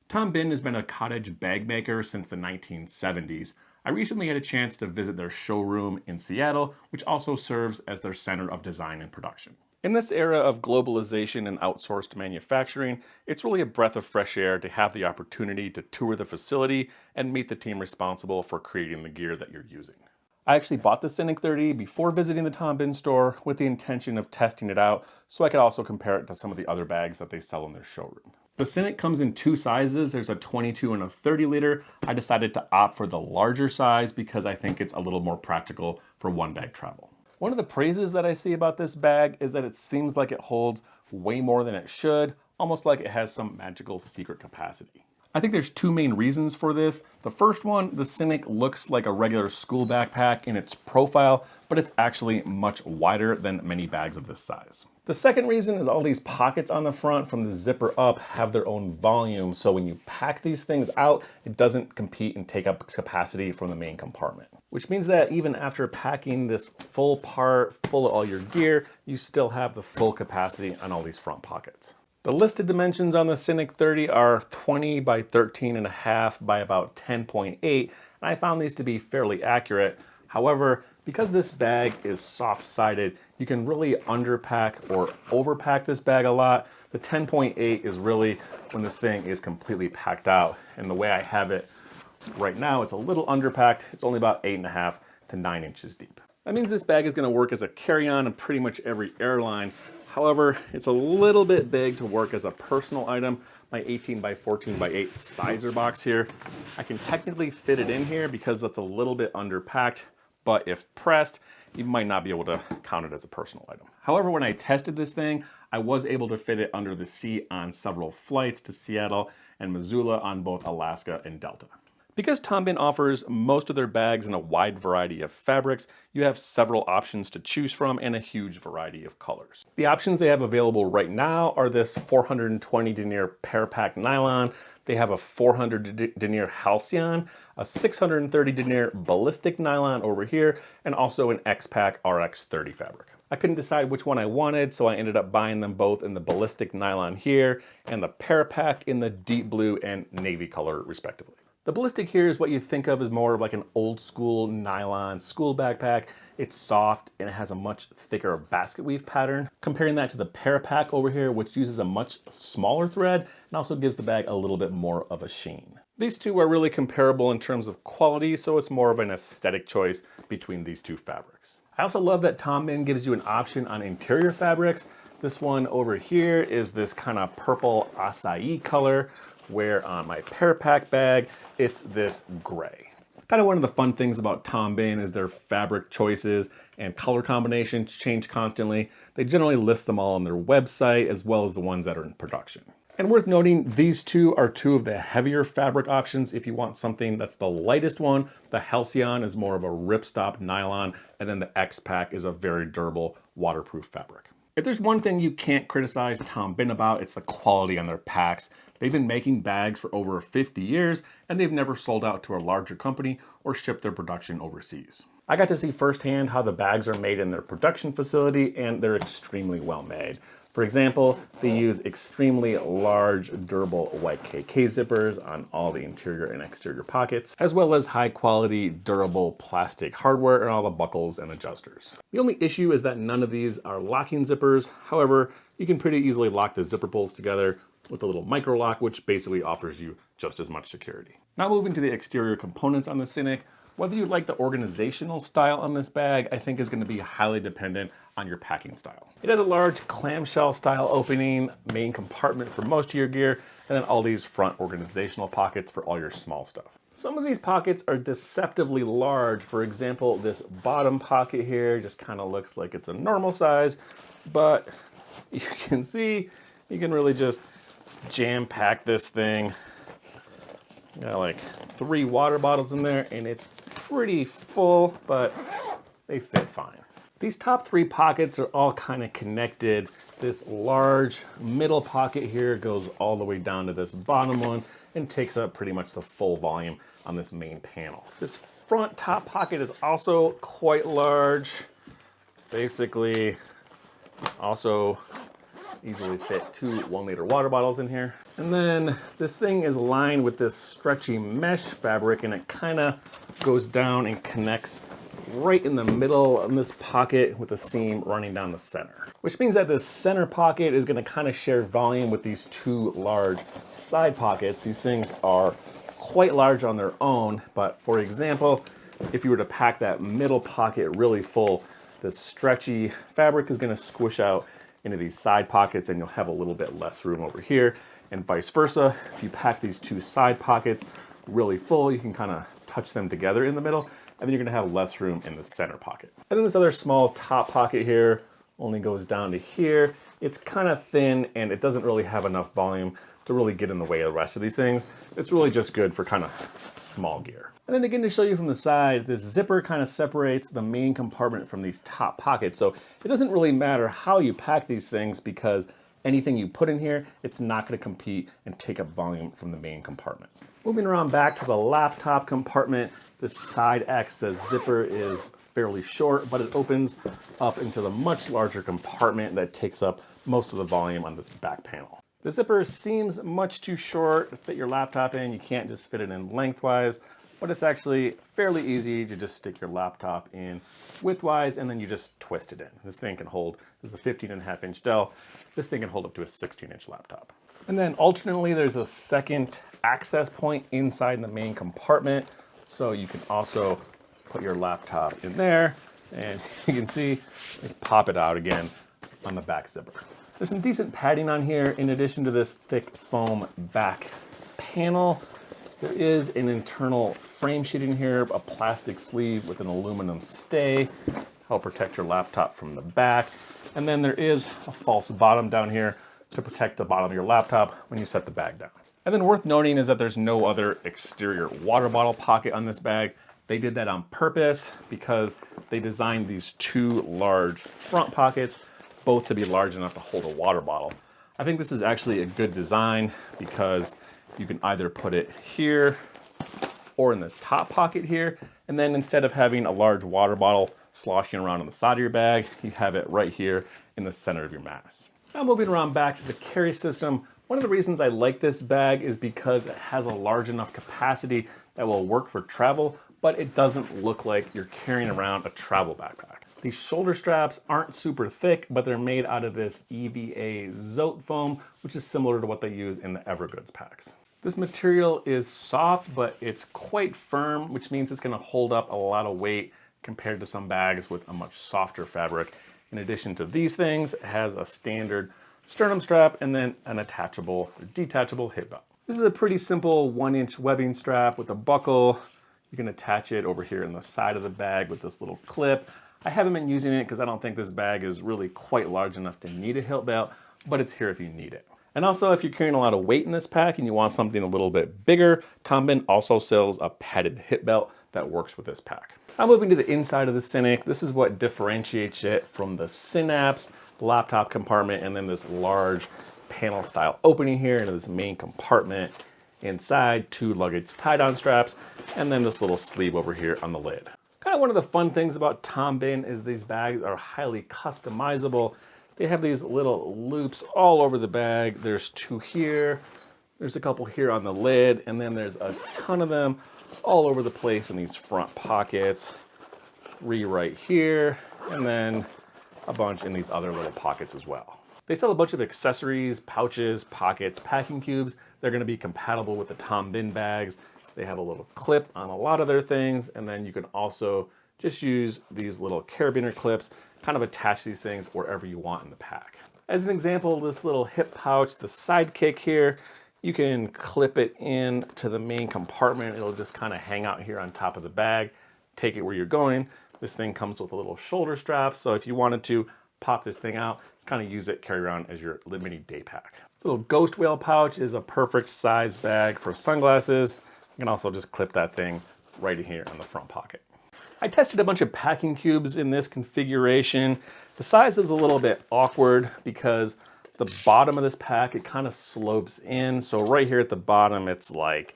Tom Bihn has been a cottage bag maker since the 1970s. I recently had a chance to visit their showroom in Seattle, which also serves as their center of design and production. In this era of globalization and outsourced manufacturing, it's really a breath of fresh air to have the opportunity to tour the facility and meet the team responsible for creating the gear that you're using. I actually bought the Synik 30 before visiting the Tom Bihn store with the intention of testing it out so I could also compare it to some of the other bags that they sell in their showroom. The Synik comes in two sizes. There's a 22 and a 30 liter. I decided to opt for the larger size because I think it's a little more practical for one bag travel. One of the praises that I see about this bag is that it seems like it holds way more than it should, almost like it has some magical secret capacity. I think there's two main reasons for this. The first one, the Synik looks like a regular school backpack in its profile, but it's actually much wider than many bags of this size. The second reason is all these pockets on the front from the zipper up have their own volume, so when you pack these things out, it doesn't compete and take up capacity from the main compartment. Which means that even after packing this full part full of all your gear, you still have the full capacity on all these front pockets. The listed dimensions on the Synik 30 are 20 by 13.5 by about 10.8, and I found these to be fairly accurate. However, because this bag is soft-sided, you can really underpack or overpack this bag a lot. The 10.8 is really when this thing is completely packed out, and the way I have it right now, it's a little underpacked. It's only about 8.5 to 9 inches deep. That means this bag is going to work as a carry-on in pretty much every airline. However, it's a little bit big to work as a personal item. My 18 by 14 by 8 sizer box here, I can technically fit it in here because it's a little bit underpacked, but if pressed, you might not be able to count it as a personal item. However, when I tested this thing, I was able to fit it under the seat on several flights to Seattle and Missoula on both Alaska and Delta. Because Tom Bihn offers most of their bags in a wide variety of fabrics, you have several options to choose from and a huge variety of colors. The options they have available right now are this 420 denier Parapack nylon. They have a 400 denier Halcyon, a 630 denier Ballistic nylon over here, and also an X-Pac RX-30 fabric. I couldn't decide which one I wanted, so I ended up buying them both in the Ballistic nylon here and the Parapack in the deep blue and navy color respectively. The Ballistic here is what you think of as more of like an old school nylon school backpack. It's soft and it has a much thicker basket weave pattern. Comparing that to the Parapack over here, which uses a much smaller thread and also gives the bag a little bit more of a sheen. These two are really comparable in terms of quality, so it's more of an aesthetic choice between these two fabrics. I also love that Tom Bihn gives you an option on interior fabrics. This one over here is this kind of purple acai color, where on my Parapack bag, it's this gray. Kind of one of the fun things about Tom Bihn is their fabric choices and color combinations change constantly. They generally list them all on their website as well as the ones that are in production. And worth noting, these two are two of the heavier fabric options. If you want something that's the lightest one, the Halcyon is more of a ripstop nylon, and then the X-Pac is a very durable waterproof fabric. If there's one thing you can't criticize Tom Bihn about, it's the quality on their packs. They've been making bags for over 50 years, and they've never sold out to a larger company or shipped their production overseas. I got to see firsthand how the bags are made in their production facility, and they're extremely well made. For example, they use extremely large, durable YKK zippers on all the interior and exterior pockets, as well as high quality, durable plastic hardware and all the buckles and adjusters. The only issue is that none of these are locking zippers. However, you can pretty easily lock the zipper pulls together with a little micro lock, which basically offers you just as much security. Now moving to the exterior components on the Synik. Whether you like the organizational style on this bag, I think is going to be highly dependent on your packing style. It has a large clamshell style opening, main compartment for most of your gear, and then all these front organizational pockets for all your small stuff. Some of these pockets are deceptively large. For example, this bottom pocket here just kind of looks like it's a normal size, but you can see, you can really just jam pack this thing. Got like 3 water bottles in there and it's pretty full, but they fit fine. These top 3 pockets are all kind of connected. This large middle pocket here goes all the way down to this bottom one and takes up pretty much the full volume on this main panel. This front top pocket is also quite large. Basically, also easily fit 2 1-liter water bottles in here. And then this thing is lined with this stretchy mesh fabric, and it kind of goes down and connects right in the middle of this pocket with a seam running down the center. Which means that this center pocket is going to kind of share volume with these two large side pockets. These things are quite large on their own, but for example, if you were to pack that middle pocket really full, this stretchy fabric is going to squish out into these side pockets, and you'll have a little bit less room over here, and vice versa. If you pack these two side pockets really full, you can kind of touch them together in the middle, and then you're going to have less room in the center pocket. And then this other small top pocket here only goes down to here. It's kind of thin, and it doesn't really have enough volume to really get in the way of the rest of these things. It's really just good for kind of small gear. And then again, to show you from the side, this zipper kind of separates the main compartment from these top pockets. So it doesn't really matter how you pack these things, because anything you put in here, it's not going to compete and take up volume from the main compartment. Moving around back to the laptop compartment, this side access zipper is fairly short, but it opens up into the much larger compartment that takes up most of the volume on this back panel. The zipper seems much too short to fit your laptop in. You can't just fit it in lengthwise, but it's actually fairly easy to just stick your laptop in widthwise, and then you just twist it in. This thing can hold, this is a 15.5-inch Dell. This thing can hold up to a 16-inch laptop. And then alternately, there's a second access point inside the main compartment. So you can also put your laptop in there, and you can see, just pop it out again on the back zipper. There's some decent padding on here. In addition to this thick foam back panel, there is an internal frame sheet in here, a plastic sleeve with an aluminum stay, help protect your laptop from the back. And then there is a false bottom down here to protect the bottom of your laptop when you set the bag down. And then worth noting is that there's no other exterior water bottle pocket on this bag. They did that on purpose because they designed these two large front pockets, both to be large enough to hold a water bottle. I think this is actually a good design because you can either put it here or in this top pocket here, and then instead of having a large water bottle sloshing around on the side of your bag, you have it right here in the center of your mass. Now moving around back to the carry system, one of the reasons I like this bag is because it has a large enough capacity that will work for travel, but it doesn't look like you're carrying around a travel backpack. These shoulder straps aren't super thick, but they're made out of this EVA Zote foam, which is similar to what they use in the Evergoods packs. This material is soft, but it's quite firm, which means it's going to hold up a lot of weight compared to some bags with a much softer fabric. In addition to these things, it has a standard sternum strap and then an attachable or detachable hip belt. This is a pretty simple 1-inch webbing strap with a buckle. You can attach it over here in the side of the bag with this little clip. I haven't been using it because I don't think this bag is really quite large enough to need a hip belt, but it's here if you need it. And also, if you're carrying a lot of weight in this pack and you want something a little bit bigger, Tom Bihn also sells a padded hip belt that works with this pack. Now moving to the inside of the Synik, this is what differentiates it from the Synapse laptop compartment and then this large panel style opening here into this main compartment. Inside, 2 luggage tie-down straps, and then this little sleeve over here on the lid. Kind of one of the fun things about Tom Bihn is these bags are highly customizable. They have these little loops all over the bag. There's 2 here, there's a couple here on the lid, and then there's a ton of them all over the place in these front pockets. 3 right here, and then a bunch in these other little pockets as well. They sell a bunch of accessories, pouches, pockets, packing cubes. They're going to be compatible with the Tom Bihn bags. They have a little clip on a lot of their things, and then you can also just use these little carabiner clips, kind of attach these things wherever you want in the pack. As an example, this little hip pouch, the Sidekick here, you can clip it in to the main compartment. It'll just kind of hang out here on top of the bag. Take it where you're going. This thing comes with a little shoulder strap, so if you wanted to pop this thing out, just kind of use it, carry around as your mini day pack. This little ghost whale pouch is a perfect size bag for sunglasses. You can also just clip that thing right in here on the front pocket. I tested a bunch of packing cubes in this configuration. The size is a little bit awkward because the bottom of this pack, it kind of slopes in. So right here at the bottom, it's like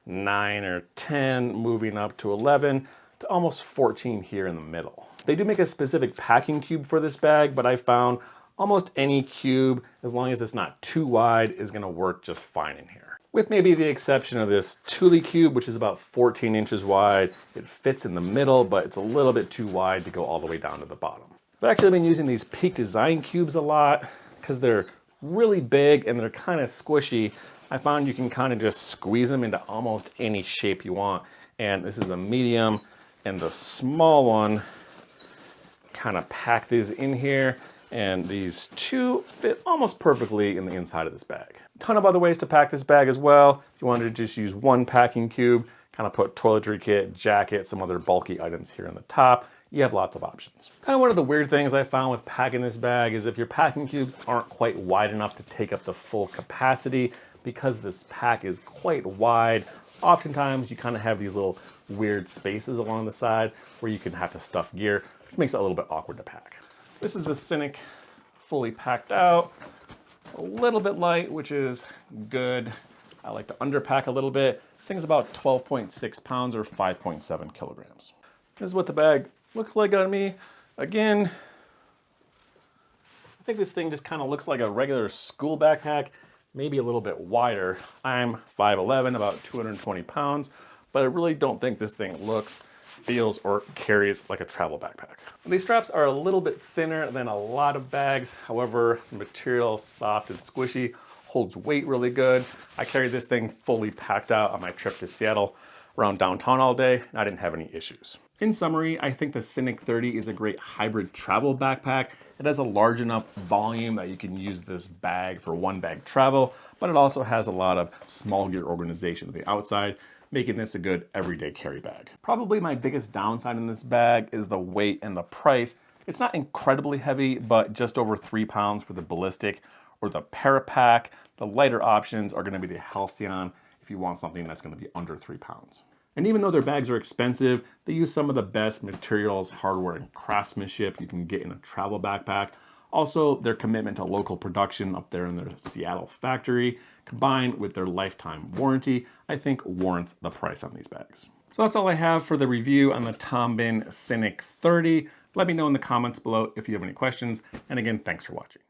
9 or 10, moving up to 11, to almost 14 here in the middle. They do make a specific packing cube for this bag, but I found Almost any cube, as long as it's not too wide, is gonna work just fine in here. With maybe the exception of this Thule cube, which is about 14 inches wide. It fits in the middle, but it's a little bit too wide to go all the way down to the bottom. I've actually been using these Peak Design cubes a lot because they're really big and they're kind of squishy. I found you can kind of just squeeze them into almost any shape you want. And this is a medium, and the small one, kind of pack these in here, and these two fit almost perfectly in the inside of this bag. A ton of other ways to pack this bag as well. If you wanted to just use one packing cube, kind of put toiletry kit, jacket, some other bulky items here on the top, you have lots of options. Kind of one of the weird things I found with packing this bag is if your packing cubes aren't quite wide enough to take up the full capacity, because this pack is quite wide, oftentimes you kind of have these little weird spaces along the side where you can have to stuff gear, which makes it a little bit awkward to pack. This is the Synik fully packed out, a little bit light, which is good. I like to underpack a little bit. This thing's about 12.6 pounds or 5.7 kilograms. This is what the bag looks like on me. Again, I think this thing just kind of looks like a regular school backpack, maybe a little bit wider. I'm 5'11", about 220 pounds, but I really don't think this thing looks, feels, or carries like a travel backpack. These straps are a little bit thinner than a lot of bags. However, the material is soft and squishy, holds weight really good. I carried this thing fully packed out on my trip to Seattle around downtown all day, and I didn't have any issues. In summary, I think the Synik 30 is a great hybrid travel backpack. It has a large enough volume that you can use this bag for one bag travel, but it also has a lot of small gear organization on the outside, making this a good everyday carry bag. Probably my biggest downside in this bag is the weight and the price. It's not incredibly heavy, but just over 3 pounds for the Ballistic or the Parapack. The lighter options are gonna be the Halcyon if you want something that's gonna be under 3 pounds. And even though their bags are expensive, they use some of the best materials, hardware, and craftsmanship you can get in a travel backpack. Also, their commitment to local production up there in their Seattle factory, combined with their lifetime warranty, I think warrants the price on these bags. So that's all I have for the review on the Tom Bihn Synik 30. Let me know in the comments below if you have any questions. And again, thanks for watching.